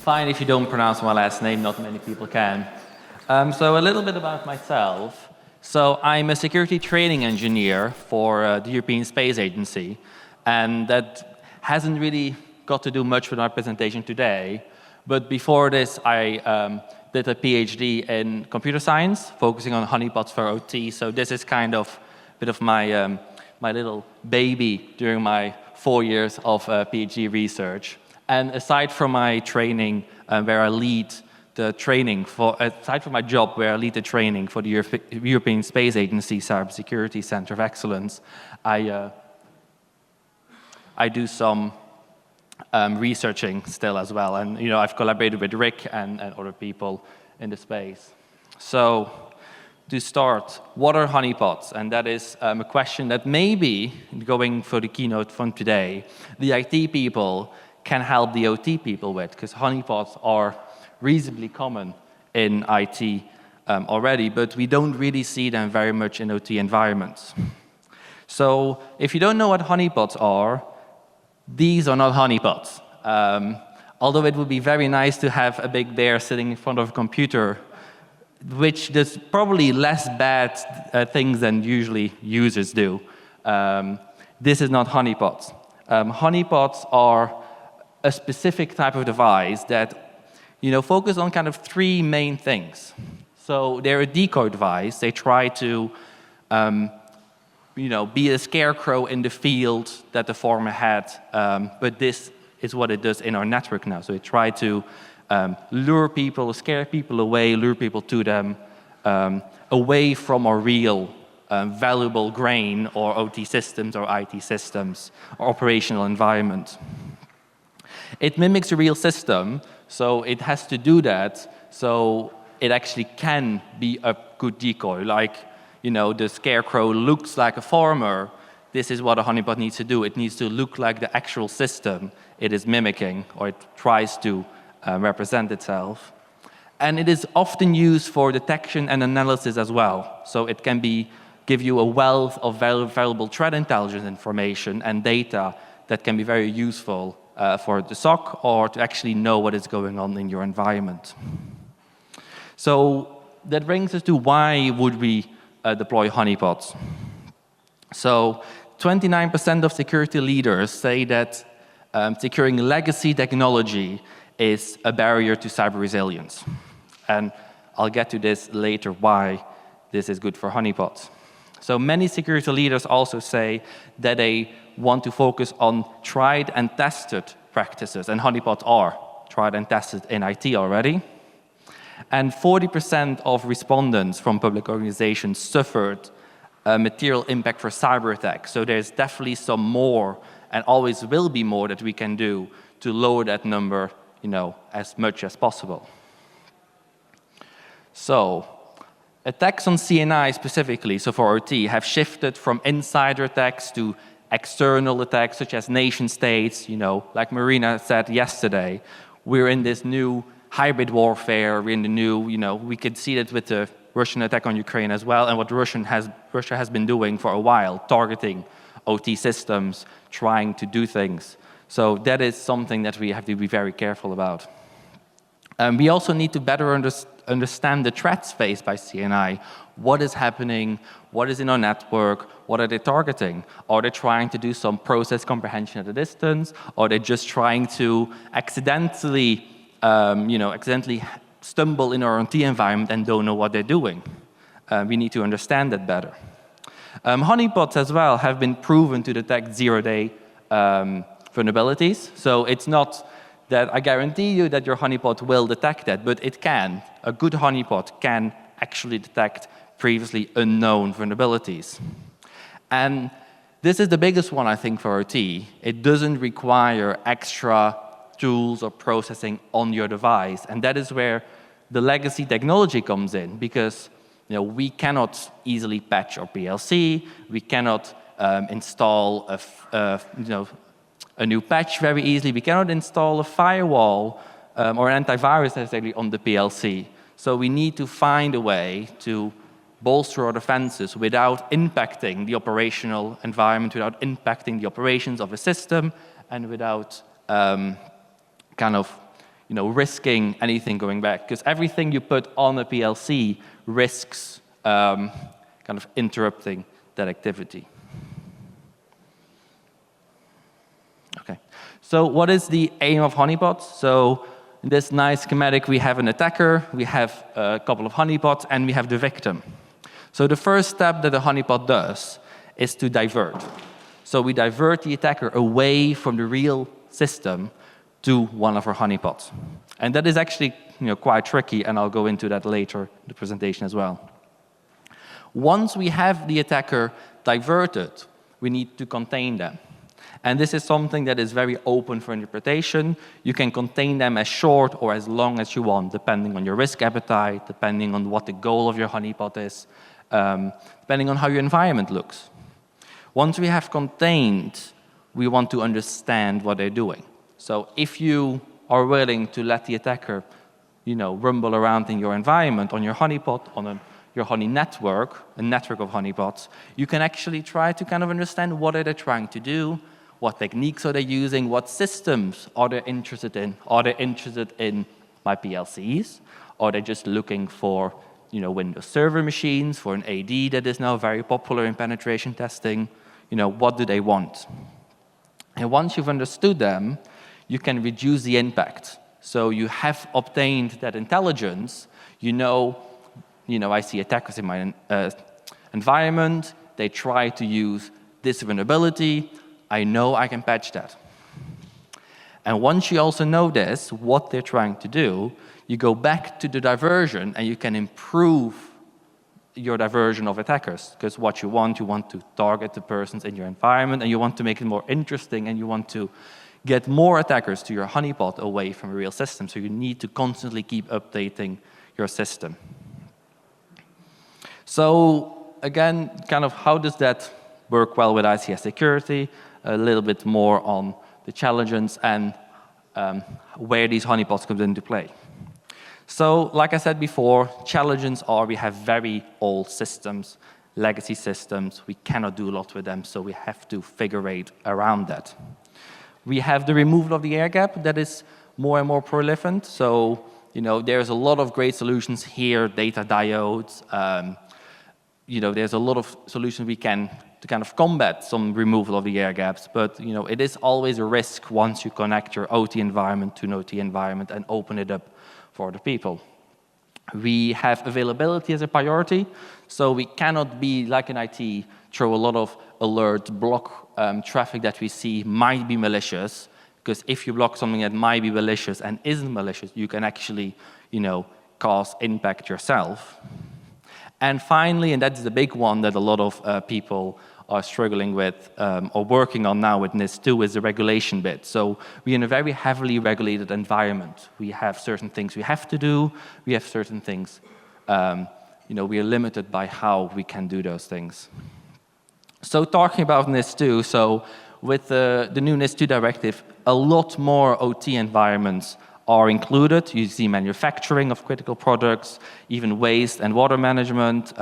fine if you don't pronounce my last name, not many people can. So a little bit about myself. So I'm a security training engineer for the European Space Agency, and that hasn't really got to do much with my presentation today. But before this, I did a PhD in computer science, focusing on honeypots for OT. So this is kind of a bit of my, my little baby during my 4 years of PhD research. And aside from my training, where I lead the training for, aside from my job where I lead the training for the European Space Agency Cybersecurity Center of Excellence, I do some researching still as well. And you know, I've collaborated with Rick and other people in the space. So to start, what are honeypots? And that is a question that maybe, going for the keynote from today, the IT people can help the OT people with, because honeypots are reasonably common in IT already, but we don't really see them very much in OT environments. So if you don't know what honeypots are, these are not honeypots. Although it would be very nice to have a big bear sitting in front of a computer, which does probably less bad things than usually users do. This is not honeypots. Honeypots are a specific type of device that, you know, focus on kind of three main things. So they're a decoy device. They try to, you know, be a scarecrow in the field that the former had, but this is what it does in our network now. So it tries to lure people, scare people away, lure people to them, away from our real valuable grain or OT systems or IT systems or operational environment. It mimics a real system, so it has to do that, so it actually can be a good decoy. Like, you know, the scarecrow looks like a farmer. This is what a honeypot needs to do. It needs to look like the actual system it is mimicking, or it tries to represent itself. And it is often used for detection and analysis as well. So it can give you a wealth of valuable threat intelligence information and data that can be very useful for the SOC or to actually know what is going on in your environment. So that brings us to why would we deploy honeypots. So 29% of security leaders say that securing legacy technology is a barrier to cyber resilience. And I'll get to this later, why this is good for honeypots. So many security leaders also say that they want to focus on tried and tested practices, and honeypots are tried and tested in IT already. And 40% of respondents from public organizations suffered a material impact for cyber attacks. So there's definitely some more, and always will be more, that we can do to lower that number, you know, as much as possible. So attacks on CNI specifically, so for OT, have shifted from insider attacks to external attacks, such as nation states. You know, like Marina said yesterday, we're in this new hybrid warfare. We're in the new, you know, we could see that with the Russian attack on Ukraine as well, and what Russia has been doing for a while, targeting OT systems, trying to do things. So that is something that we have to be very careful about. We also need to better understand the threats faced by CNI. What is happening? What is in our network? What are they targeting? Are they trying to do some process comprehension at a distance? Or are they just trying to accidentally, accidentally stumble in our OT environment and don't know what they're doing? We need to understand that better. Honeypots as well have been proven to detect zero-day vulnerabilities. So it's not that I guarantee you that your honeypot will detect that, but it can. A good honeypot can actually detect previously unknown vulnerabilities. And this is the biggest one, I think, for OT. It doesn't require extra tools or processing on your device. And that is where the legacy technology comes in, because we cannot easily patch our PLC. We cannot install a new patch very easily. We cannot install a firewall or an antivirus necessarily on the PLC. So we need to find a way to bolster our defenses without impacting the operational environment, without impacting the operations of a system, and without risking anything going back, because everything you put on a PLC risks kind of interrupting that activity. Okay, so what is the aim of honeypots? So in this nice schematic, we have an attacker, we have a couple of honeypots, and we have the victim. So the first step that a honeypot does is to divert. So we divert the attacker away from the real system to one of our honeypots. And that is actually quite tricky, and I'll go into that later in the presentation as well. Once we have the attacker diverted, we need to contain them. And this is something that is very open for interpretation. You can contain them as short or as long as you want, depending on your risk appetite, depending on what the goal of your honeypot is, depending on how your environment looks. Once we have contained, we want to understand what they're doing. So if you are willing to let the attacker, rumble around in your environment, on your honeypot, on your honey network, a network of honeypots, you can actually try to kind of understand what are they trying to do, what techniques are they using, what systems are they interested in. Are they interested in my PLCs? Are they just looking for Windows Server machines, for an AD that is now very popular in penetration testing? What do they want? And once you've understood them, you can reduce the impact. So you have obtained that intelligence. I see attackers in my environment. They try to use this vulnerability. I know I can patch that. And once you also know this, what they're trying to do, you go back to the diversion and you can improve your diversion of attackers. Because what you want to target the persons in your environment, and you want to make it more interesting, and you want to get more attackers to your honeypot away from a real system. So you need to constantly keep updating your system. So again, kind of how does that work well with ICS security? A little bit more on the challenges and where these honeypots come into play. So like I said before, challenges are we have very old systems, legacy systems. We cannot do a lot with them, so we have to figure out around that. We have the removal of the air gap that is more and more proliferant. So there's a lot of great solutions here, data diodes. There's a lot of solutions we can to kind of combat some removal of the air gaps, but it is always a risk once you connect your OT environment to an OT environment and open it up for the people. We have availability as a priority, so we cannot be like in IT, throw a lot of alerts, block traffic that we see might be malicious, because if you block something that might be malicious and isn't malicious, you can actually cause impact yourself. And finally, and that's the big one that a lot of people are struggling with or working on now with NIS2, is the regulation bit. So we're in a very heavily regulated environment. We have certain things we have to do. We have certain things, we are limited by how we can do those things. So talking about NIS2, so with the new NIS2 directive, a lot more OT environments are included. You see manufacturing of critical products, even waste and water management,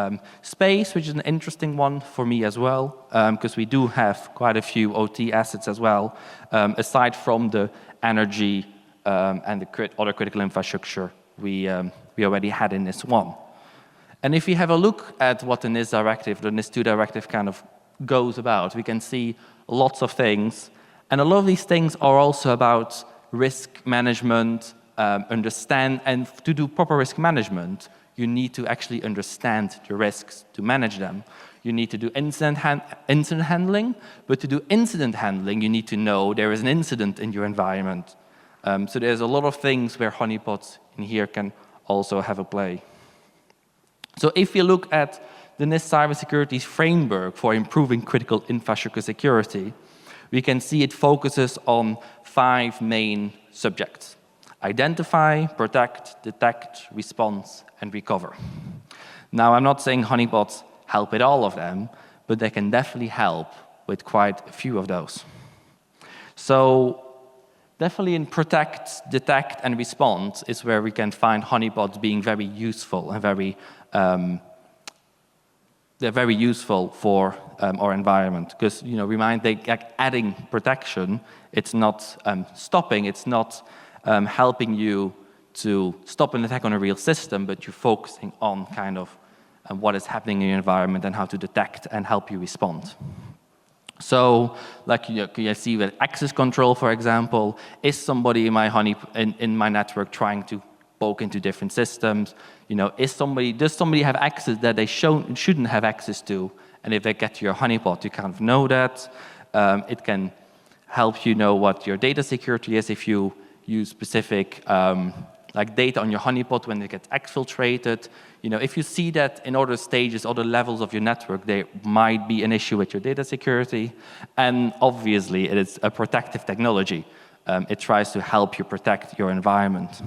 space, which is an interesting one for me as well, because we do have quite a few OT assets as well, aside from the energy and the other critical infrastructure we already had in NIS1. And if we have a look at what the NIS directive, the NIS2 directive kind of goes about, we can see lots of things. And a lot of these things are also about risk management, understand, and to do proper risk management, you need to actually understand the risks to manage them. You need to do incident handling, but to do incident handling, you need to know there is an incident in your environment. So there's a lot of things where honeypots in here can also have a play. So if you look at the NIST cybersecurity framework for improving critical infrastructure security, we can see it focuses on 5 main subjects: identify, protect, detect, response, and recover. Now, I'm not saying honeypots help with all of them, but they can definitely help with quite a few of those. So definitely in protect, detect, and response is where we can find honeypots being very useful and they're very useful for our environment, because adding protection, it's not stopping, it's not helping you to stop an attack on a real system, but you're focusing on kind of what is happening in your environment and how to detect and help you respond. So, like you see with access control, for example, is somebody in my network trying to poke into different systems? Does somebody have access that they shouldn't have access to? And if they get to your honeypot, you kind of know that. It can help you know what your data security is if you use specific like data on your honeypot when it gets exfiltrated. If you see that in other stages, other levels of your network, there might be an issue with your data security. And obviously, it is a protective technology. It tries to help you protect your environment.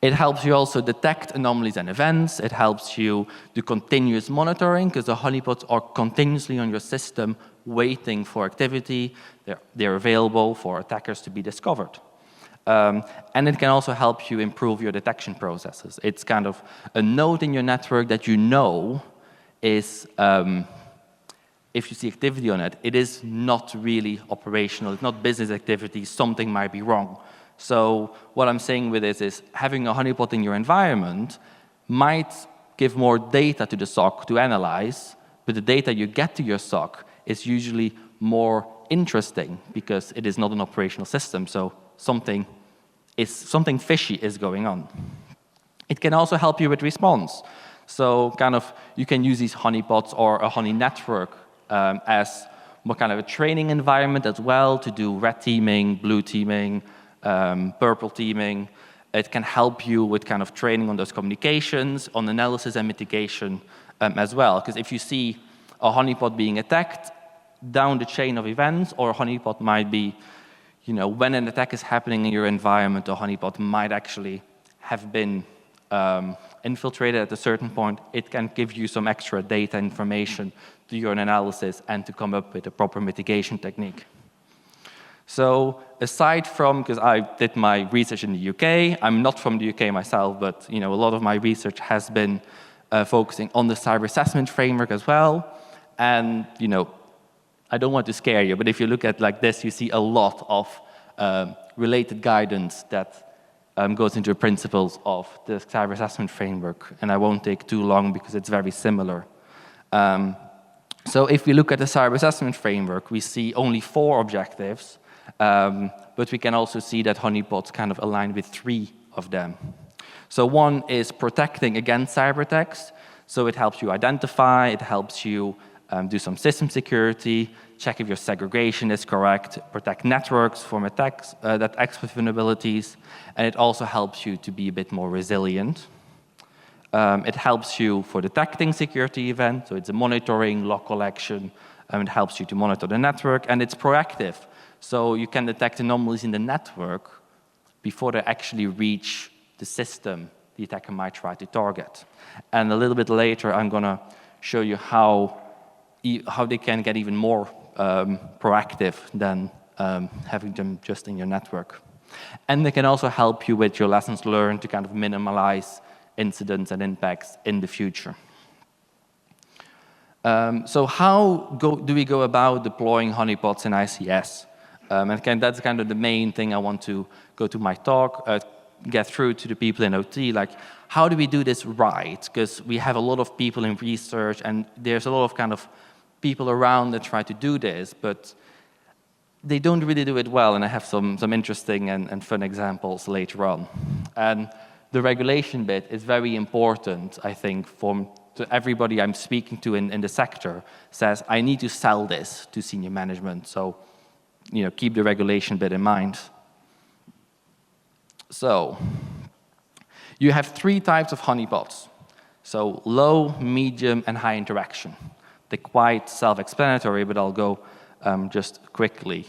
It helps you also detect anomalies and events. It helps you do continuous monitoring, because the honeypots are continuously on your system waiting for activity. They're available for attackers to be discovered. And it can also help you improve your detection processes. It's kind of a node in your network that you know is, if you see activity on it, it is not really operational. It's not business activity. Something might be wrong. So what I'm saying with this is having a honeypot in your environment might give more data to the SOC to analyze, but the data you get to your SOC is usually more interesting because it is not an operational system. So something fishy is going on. It can also help you with response. So kind of you can use these honeypots or a honey network as more kind of a training environment as well to do red teaming, blue teaming, purple teaming. It can help you with kind of training on those communications, on analysis and mitigation as well. Because if you see a honeypot being attacked down the chain of events, or a honeypot might be, when an attack is happening in your environment, a honeypot might actually have been infiltrated at a certain point. It can give you some extra data information to your analysis and to come up with a proper mitigation technique. So aside from, because I did my research in the UK, I'm not from the UK myself, but a lot of my research has been focusing on the cyber assessment framework as well. And I don't want to scare you, but if you look at like this, you see a lot of related guidance that goes into the principles of the cyber assessment framework. And I won't take too long because it's very similar. So if we look at the cyber assessment framework, we see only 4 objectives, but we can also see that honeypots kind of align with 3 of them. So one is protecting against cyber attacks. So it helps you identify, it helps you do some system security, check if your segregation is correct, protect networks from attacks that exploit vulnerabilities, and it also helps you to be a bit more resilient. It helps you for detecting security events, so it's a monitoring, log collection, it helps you to monitor the network, and it's proactive. So you can detect anomalies in the network before they actually reach the system the attacker might try to target. And a little bit later, I'm going to show you how they can get even more proactive than having them just in your network. And they can also help you with your lessons learned to kind of minimize incidents and impacts in the future. So how do we go about deploying honeypots in ICS? And again, that's kind of the main thing I want to go to my talk, get through to the people in OT, like how do we do this right? Because we have a lot of people in research and there's a lot of kind of people around that try to do this, but they don't really do it well, and I have some interesting and fun examples later on. And the regulation bit is very important, I think, to everybody I'm speaking to in the sector says, I need to sell this to senior management, so keep the regulation bit in mind. So you have 3 types of honeypots. So low, medium, and high interaction. They're quite self-explanatory, but I'll go just quickly.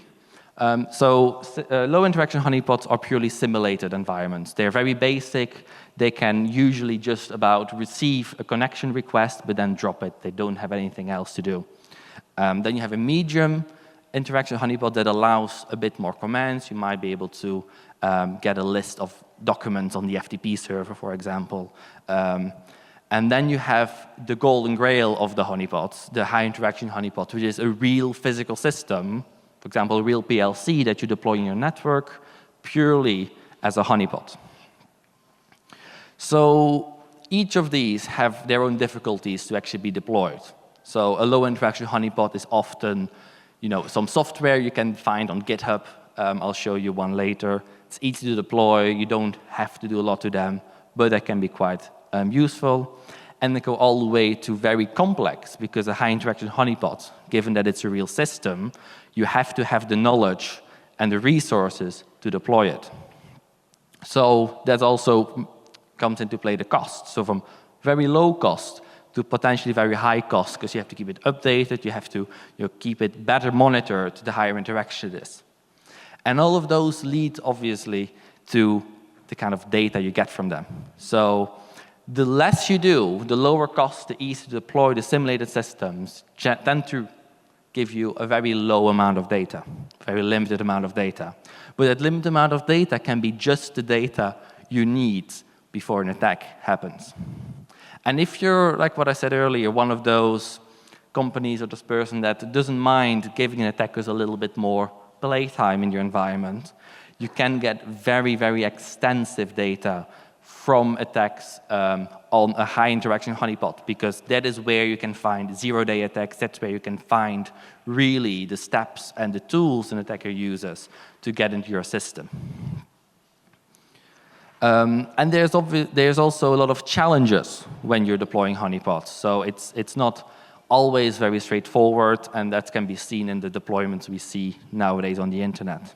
Low interaction honeypots are purely simulated environments. They're very basic. They can usually just about receive a connection request, but then drop it. They don't have anything else to do. Then you have a medium interaction honeypot that allows a bit more commands. You might be able to get a list of documents on the FTP server, for example. And then you have the golden grail of the honeypots, the high interaction honeypot, which is a real physical system, for example, a real PLC that you deploy in your network, purely as a honeypot. So each of these have their own difficulties to actually be deployed. So a low interaction honeypot is often, some software you can find on GitHub. I'll show you one later. It's easy to deploy. You don't have to do a lot to them, but they can be quite useful. And they go all the way to very complex, because a high interaction honeypot, given that it's a real system, you have to have the knowledge and the resources to deploy it. So that also comes into play the cost. So from very low cost to potentially very high cost, because you have to keep it updated, you have to keep it better monitored the higher interaction it is. And all of those lead, obviously, to the kind of data you get from them. So the less you do, the lower cost, the easier to deploy the simulated systems tend to give you a very low amount of data, very limited amount of data. But that limited amount of data can be just the data you need before an attack happens. And if you're, like what I said earlier, one of those companies or this person that doesn't mind giving attackers a little bit more playtime in your environment, you can get very, very extensive data from attacks on a high interaction honeypot, because that is where you can find zero-day attacks. That's where you can find really the steps and the tools an attacker uses to get into your system. And there's also a lot of challenges when you're deploying honeypots. So it's not always very straightforward, and that can be seen in the deployments we see nowadays on the internet.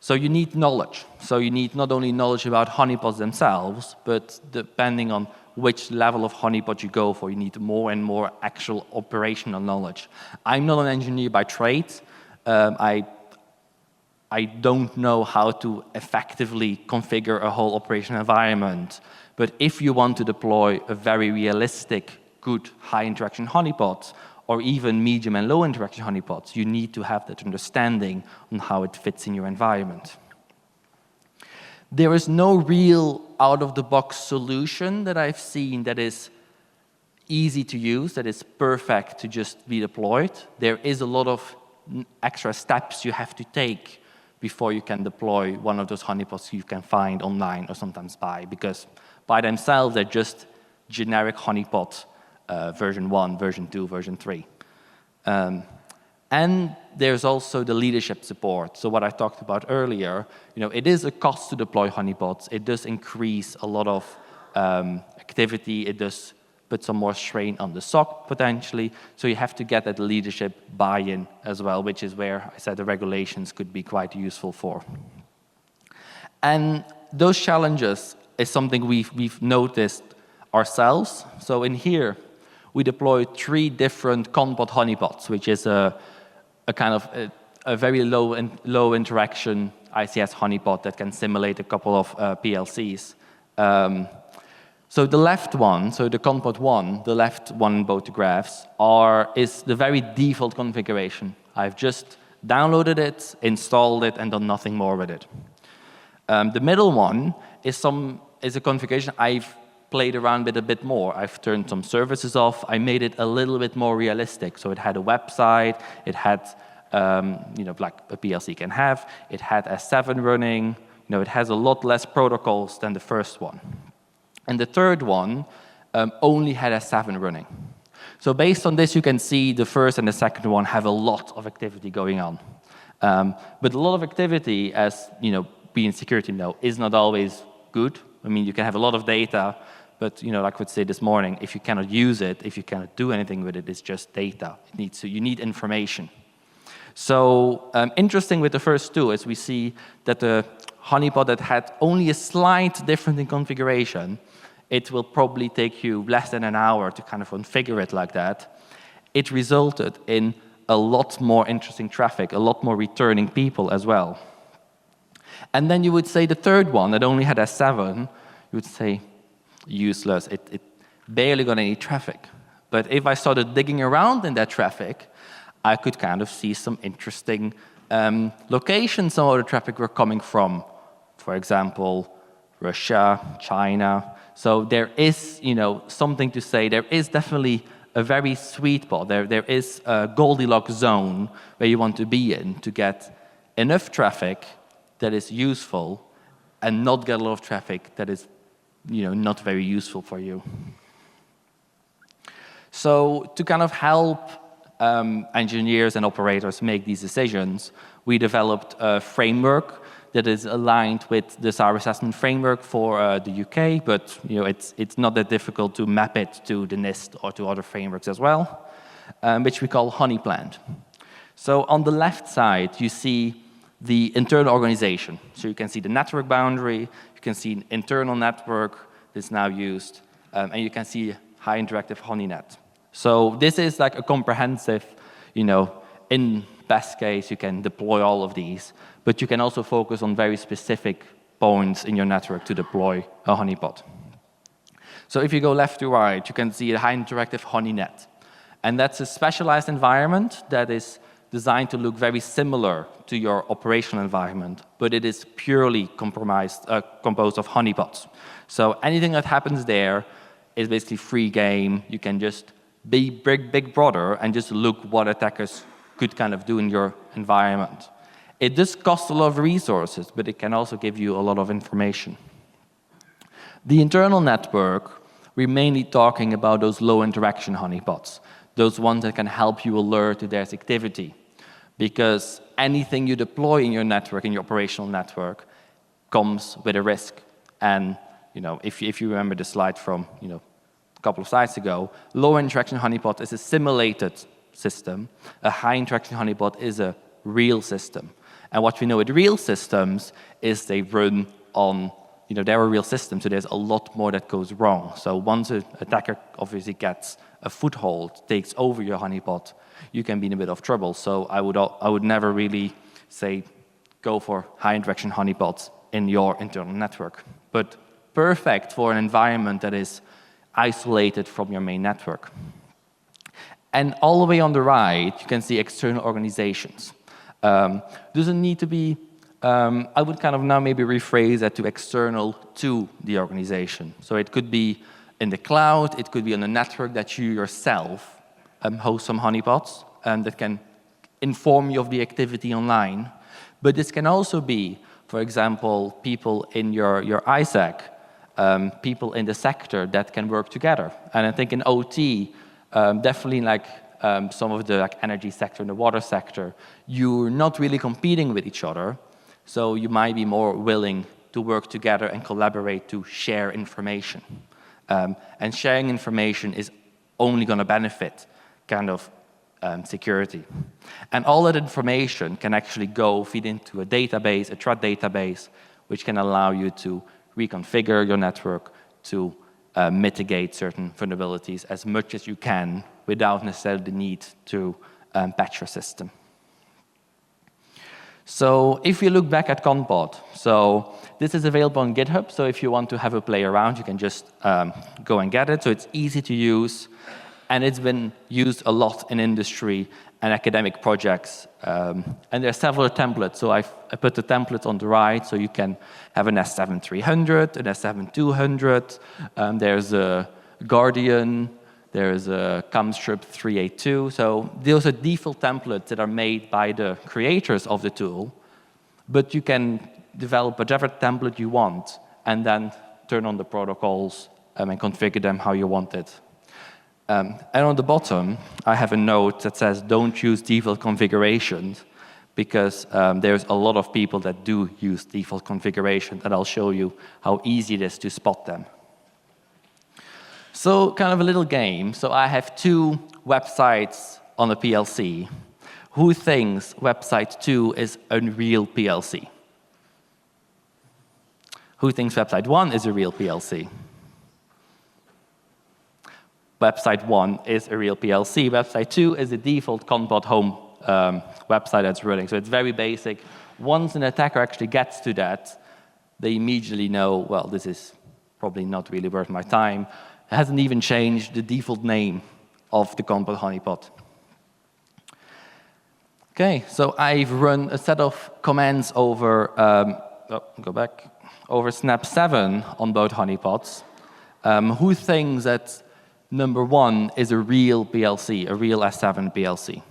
So you need knowledge. So you need not only knowledge about honeypots themselves, but depending on which level of honeypot you go for, you need more and more actual operational knowledge. I'm not an engineer by trade. I don't know how to effectively configure a whole operational environment. But if you want to deploy a very realistic, good, high interaction honeypot, or even medium and low interaction honeypots, you need to have that understanding on how it fits in your environment. There is no real out-of-the-box solution that I've seen that is easy to use, that is perfect to just be deployed. There is a lot of extra steps you have to take before you can deploy one of those honeypots you can find online or sometimes buy, because by themselves they're just generic honeypot version 1, version 2, version 3. And there's also the leadership support. So what I talked about earlier, it is a cost to deploy honeypots. It does increase a lot of activity. It does put some more strain on the SOC potentially. So you have to get that leadership buy-in as well, which is where I said the regulations could be quite useful for. And those challenges is something we've noticed ourselves. So in here, we deployed 3 different Conpot honeypots, which is a kind of a very low interaction ICS honeypot that can simulate a couple of PLCs. So the left one, so the Conpot 1, the left one in both the graphs, is the very default configuration. I've just downloaded it, installed it, and done nothing more with it. The middle one is a configuration I've played around with a bit more. I've turned some services off. I made it a little bit more realistic. So it had a website. It had, like a PLC can have. It had S7 running. It has a lot less protocols than the first one. And the third one only had S7 running. So based on this, you can see the first and the second one have a lot of activity going on. But a lot of activity, as being security is not always good. I mean, you can have a lot of data, but like I would say this morning, if you cannot use it, if you cannot do anything with it, it's just data. You need information. So interesting with the first two is we see that the honeypot that had only a slight difference in configuration, it will probably take you less than an hour to kind of configure it like that. It resulted in a lot more interesting traffic, a lot more returning people as well. And then you would say the third one that only had S7, you would say useless. It barely got any traffic. But if I started digging around in that traffic, I could kind of see some interesting locations some of the traffic were coming from. For example, Russia, China. So there is, something to say. There is definitely a very sweet spot. There is a Goldilocks zone where you want to be in to get enough traffic that is useful and not get a lot of traffic that is not very useful for you. So to kind of help engineers and operators make these decisions, we developed a framework that is aligned with the SAR assessment framework for the UK, but it's not that difficult to map it to the NIST or to other frameworks as well, which we call HoneyPlant. So on the left side, you see the internal organization. So you can see the network boundary, you can see an internal network that's now used, and you can see high interactive HoneyNet. So this is like a comprehensive, in best case, you can deploy all of these, but you can also focus on very specific points in your network to deploy a honeypot. So if you go left to right, you can see a high interactive HoneyNet. And that's a specialized environment that is designed to look very similar to your operational environment, but it is purely composed of honeypots. So anything that happens there is basically free game. You can just be big brother and just look what attackers could kind of do in your environment. It does cost a lot of resources, but it can also give you a lot of information. The internal network, we're mainly talking about those low interaction honeypots, those ones that can help you alert to there's activity. Because anything you deploy in your network, in your operational network, comes with a risk. And if you remember the slide from a couple of slides ago, low interaction honeypot is a simulated system. A high interaction honeypot is a real system. And what we know with real systems is they run on, they're a real system, so there's a lot more that goes wrong. So once an attacker obviously gets a foothold, takes over your honeypot, you can be in a bit of trouble. So I would never really say go for high interaction honeypots in your internal network. But perfect for an environment that is isolated from your main network. And all the way on the right, you can see external organizations. Doesn't need to be, I would kind of now maybe rephrase that to external to the organization. So it could be in the cloud, it could be on a network that you yourself host some honeypots that can inform you of the activity online. But this can also be, for example, people in your ISAC, people in the sector that can work together. And I think in OT, definitely like some of the energy sector and the water sector, you're not really competing with each other. So you might be more willing to work together and collaborate to share information. And sharing information is only going to benefit kind of security. And all that information can actually go feed into a database, a threat database, which can allow you to reconfigure your network to mitigate certain vulnerabilities as much as you can without necessarily the need to patch your system. So if you look back at Conpod, so this is available on GitHub, so if you want to have a play around, you can just go and get it. So it's easy to use, and it's been used a lot in industry and academic projects. And there are several templates, so I put the templates on the right, so you can have an S7-300, an S7-200, there's a Guardian, there's a CAMStrip 382. So those are default templates that are made by the creators of the tool, but you can develop whatever template you want and then turn on the protocols and configure them how you want it. And on the bottom, I have a note that says don't use default configurations because there's a lot of people that do use default configurations, and I'll show you how easy it is to spot them. So kind of a little game. So I have two websites on a PLC. Who thinks website 2 is a real PLC? Who thinks website 1 is a real PLC? Website 1 is a real PLC. Website 2 is the default Conpod home website that's running. So it's very basic. Once an attacker actually gets to that, they immediately know, well, this is probably not really worth my time. It hasn't even changed the default name of the Conpod honeypot. Okay, so I've run a set of commands over, over Snap 7 on both honeypots. Who thinks that number 1 is a real PLC, a real S7 PLC?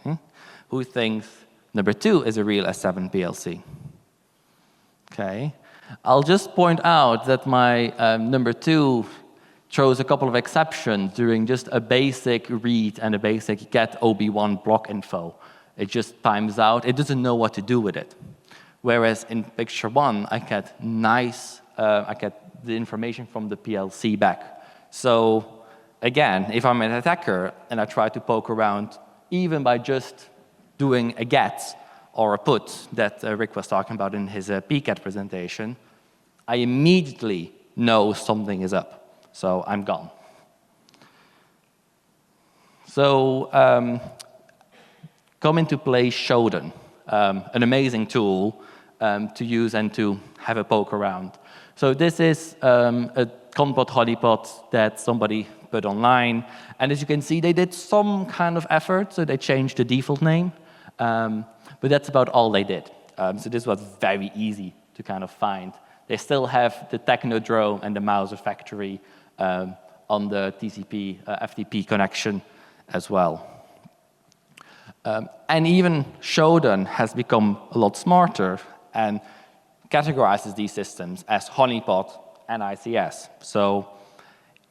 Okay. Who thinks Number 2 is a real S7 PLC. Okay. I'll just point out that my number 2 throws a couple of exceptions during just a basic read and a basic get OB1 block info. It just times out. It doesn't know what to do with it. Whereas in picture 1, I get I get the information from the PLC back. So again, if I'm an attacker and I try to poke around, even by just doing a get or a put that Rick was talking about in his PCAT presentation, I immediately know something is up. So I'm gone. So come into play Shodan, an amazing tool to use and to have a poke around. So this is a Compot honeypot that somebody put online. And as you can see, they did some kind of effort, so they changed the default name. But that's about all they did. So this was very easy to kind of find. They still have the Technodrome and the Mouser factory on the TCP FTP connection as well. And even Shodan has become a lot smarter and categorizes these systems as honeypot and ICS. So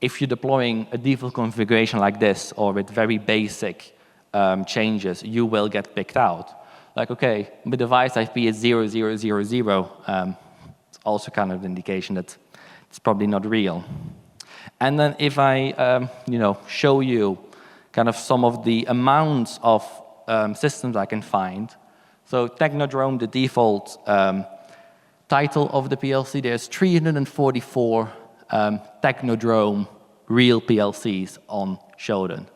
if you're deploying a default configuration like this or with very basic changes, you will get picked out. Like, okay, the device IP is 0000. It's also kind of an indication that it's probably not real. And then if I show you kind of some of the amounts of systems I can find. So Technodrome, the default title of the PLC, there's 344 Technodrome real PLCs on Shodan.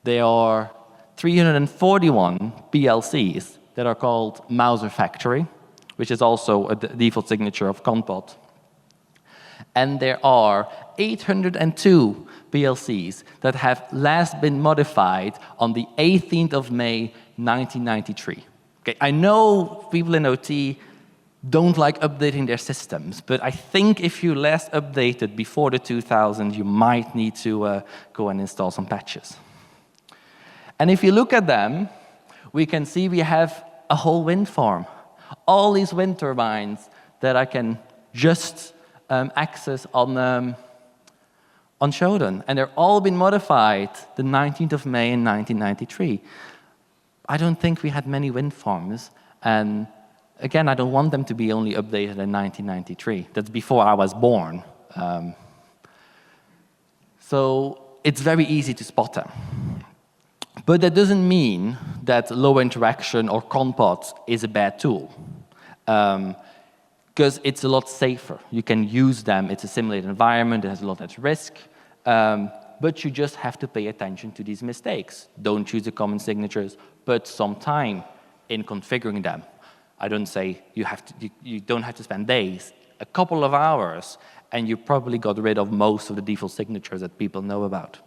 There are 341 PLCs that are called Mouser Factory, which is also a default signature of Compot. And there are 802 PLCs that have last been modified on the 18th of May, 1993. Okay, I know people in OT don't like updating their systems, but I think if you last updated before the 2000, you might need to go and install some patches. And if you look at them, we can see we have a whole wind farm. All these wind turbines that I can just access on Shodan. And they're all been modified the 19th of May in 1993. I don't think we had many wind farms. And again, I don't want them to be only updated in 1993. That's before I was born. So it's very easy to spot them. But that doesn't mean that low interaction or Compot is a bad tool. Because it's a lot safer. You can use them. It's a simulated environment. It has a lot less risk. But you just have to pay attention to these mistakes. Don't use the common signatures, but some time in configuring them. I don't say you don't have to spend days, a couple of hours, and you probably got rid of most of the default signatures that people know about.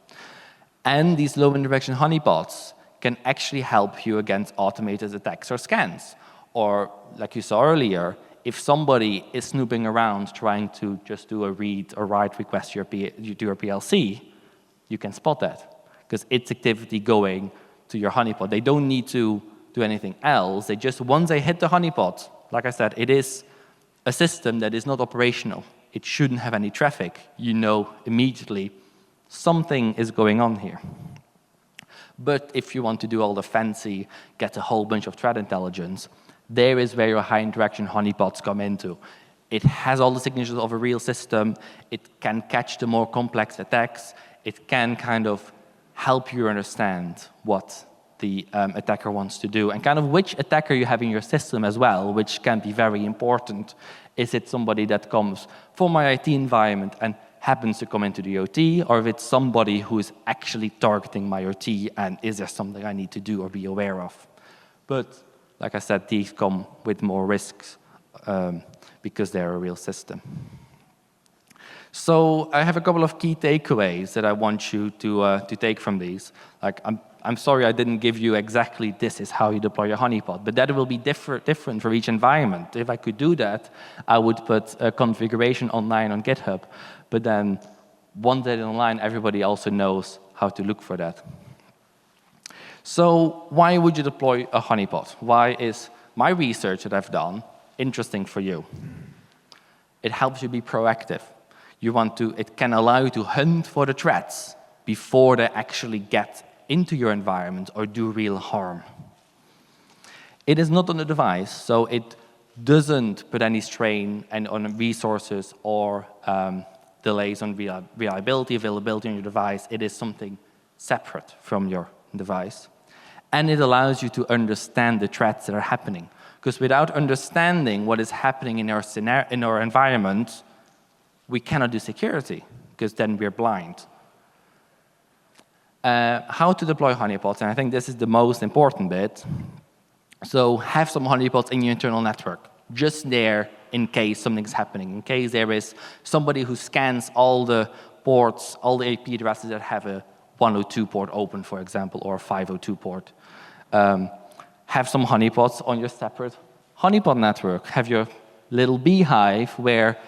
And these low interaction honeypots can actually help you against automated attacks or scans. Or, like you saw earlier, if somebody is snooping around trying to just do a read or write request to your PLC, you can spot that, because it's activity going to your honeypot. They don't need to do anything else. They just, once they hit the honeypot, like I said, it is a system that is not operational. It shouldn't have any traffic. You know immediately something is going on here. But if you want to do all the fancy, get a whole bunch of threat intelligence, there is where your high interaction honeypots come into. It has all the signatures of a real system. It can catch the more complex attacks. It can kind of help you understand what the attacker wants to do and kind of which attacker you have in your system as well, which can be very important. Is it somebody that comes from my IT environment and happens to come into the OT, or if it's somebody who is actually targeting my OT, and is there something I need to do or be aware of? But like I said, these come with more risks because they're a real system. So I have a couple of key takeaways that I want you to take from these. Like, I'm sorry I didn't give you exactly this is how you deploy your honeypot, but that will be different for each environment. If I could do that, I would put a configuration online on GitHub, but then once it's online, everybody also knows how to look for that. So why would you deploy a honeypot? Why is my research that I've done interesting for you? It helps you be proactive. It can allow you to hunt for the threats before they actually get into your environment or do real harm. It is not on the device, so it doesn't put any strain on resources or delays on reliability, availability on your device. It is something separate from your device. And it allows you to understand the threats that are happening. Because without understanding what is happening in our environment, we cannot do security, because then we're blind. How to deploy honeypots, and I think this is the most important bit. So have some honeypots in your internal network, just there in case something's happening, in case there is somebody who scans all the ports, all the IP addresses that have a 102 port open, for example, or a 502 port. Have some honeypots on your separate honeypot network. Have your little beehive where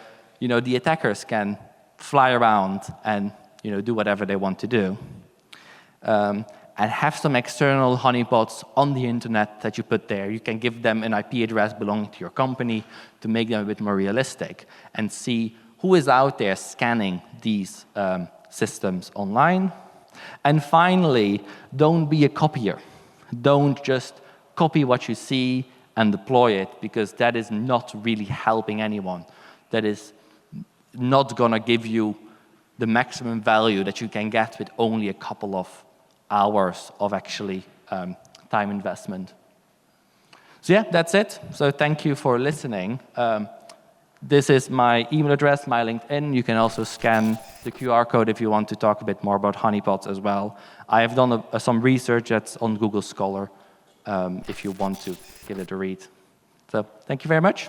the attackers can fly around and do whatever they want to do. And have some external honeypots on the internet that you put there. You can give them an IP address belonging to your company to make them a bit more realistic and see who is out there scanning these systems online. And finally, don't be a copier. Don't just copy what you see and deploy it, because that is not really helping anyone. That is not going to give you the maximum value that you can get with only a couple of hours of actually time investment. So yeah, that's it. So thank you for listening. This is my email address, my LinkedIn. You can also scan the QR code if you want to talk a bit more about honeypots as well. I have done some research that's on Google Scholar if you want to give it a read. So thank you very much.